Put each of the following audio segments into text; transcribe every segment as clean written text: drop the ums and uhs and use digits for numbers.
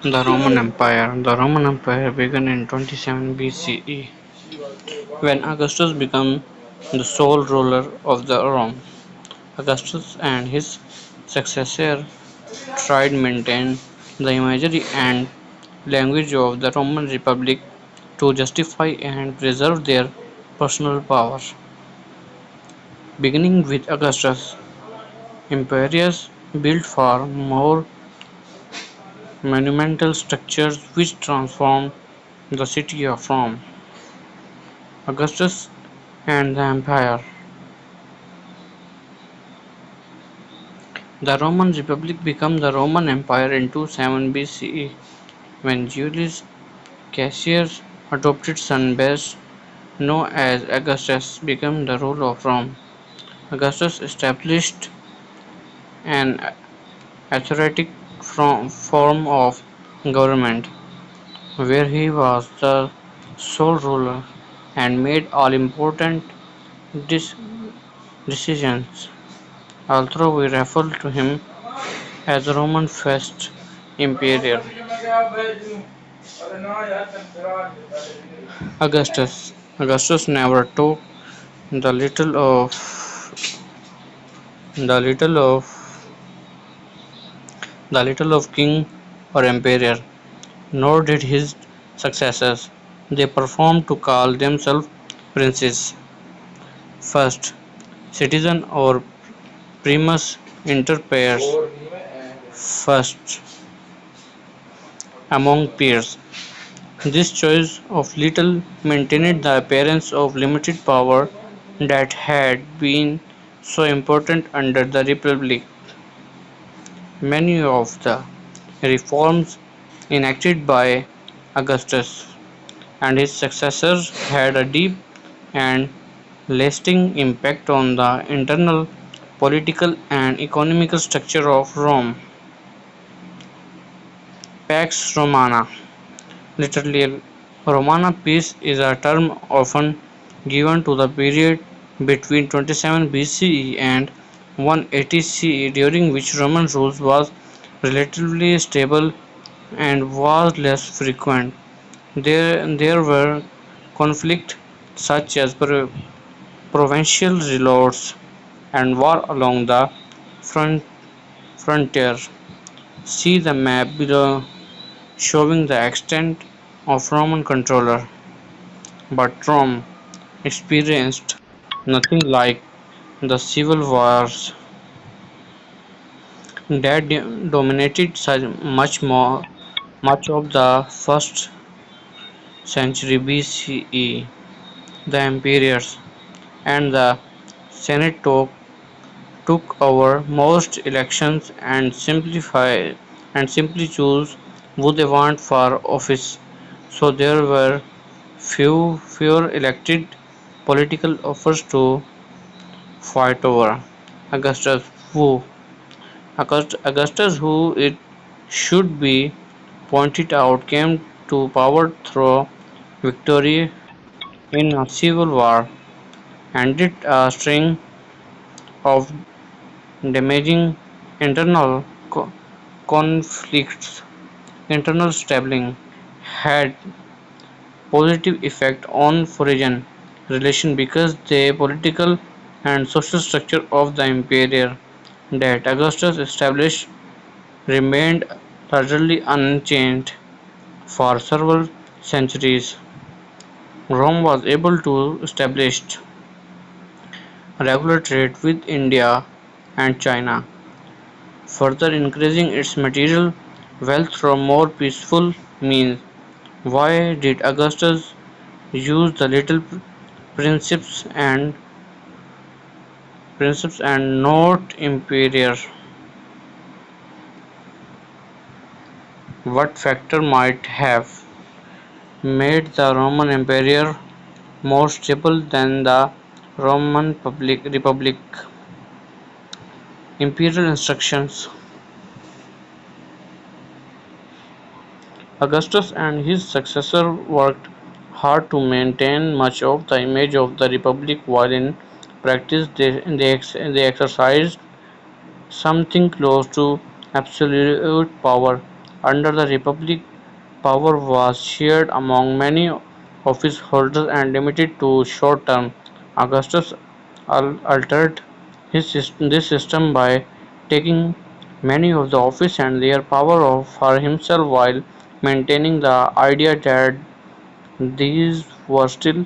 The Roman Empire. The Roman Empire began in 27 BCE when Augustus became the sole ruler of the Rome. Augustus and his successor tried to maintain the imagery and language of the Roman Republic to justify and preserve their personal power. Beginning with Augustus, imperiums built far more monumental structures which transformed the city of Rome. Augustus and the Empire. The Roman Republic became the Roman Empire in 27 BCE when Julius Caesar adopted son based known as Augustus became the ruler of Rome. Augustus established an authoritative form of government where he was the sole ruler and made all important decisions, although we refer to him as the Roman First Imperial. Augustus never took the little of the little of the little of king or emperor, nor did his successors. They performed to call themselves princes. First, citizen or primus inter pares. First, among peers. This choice of little maintained the appearance of limited power that had been so important under the Republic. Many of the reforms enacted by Augustus and his successors had a deep and lasting impact on the internal political and economical structure of Rome. Pax Romana. Literally, Romana peace is a term often given to the period between 27 BCE and 180 CE, during which Roman rule was relatively stable and was less frequent. There were conflicts such as provincial revolts and war along the front, frontier. See the map below showing the extent of Roman control, but Rome experienced nothing like the civil wars that dominated much of the first century BCE. The emperors and the Senate took over most elections and simply chose who they want for office. So there were fewer elected political offers to fight over. Augustus who Augustus, who it should be pointed out, came to power through victory in a civil war and did a string of damaging internal conflicts. Internal stability had positive effect on foreign relations because the political and social structure of the empire that Augustus established remained largely unchanged for several centuries. Rome was able to establish regular trade with India and China, further increasing its material wealth through more peaceful means. Why did Augustus use the little principles and not imperial? What factor might have made the Roman Empire more stable than the Roman Republic? Imperial instructions. Augustus and his successor worked hard to maintain much of the image of the republic while in practice they exercised something close to absolute power. Under the Republic, power was shared among many office holders and limited to short term. Augustus altered this system by taking many of the office and their power for himself while maintaining the idea that these were still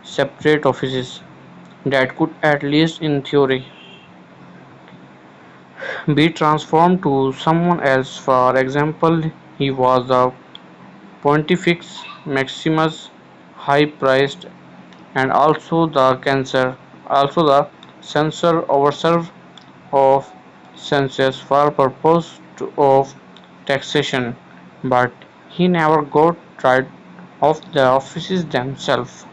separate offices that could, at least in theory, be transformed to someone else. For example, he was the Pontifex Maximus, high-priest, and also the censor overserved of census for purpose of taxation, but he never got rid of the offices themselves.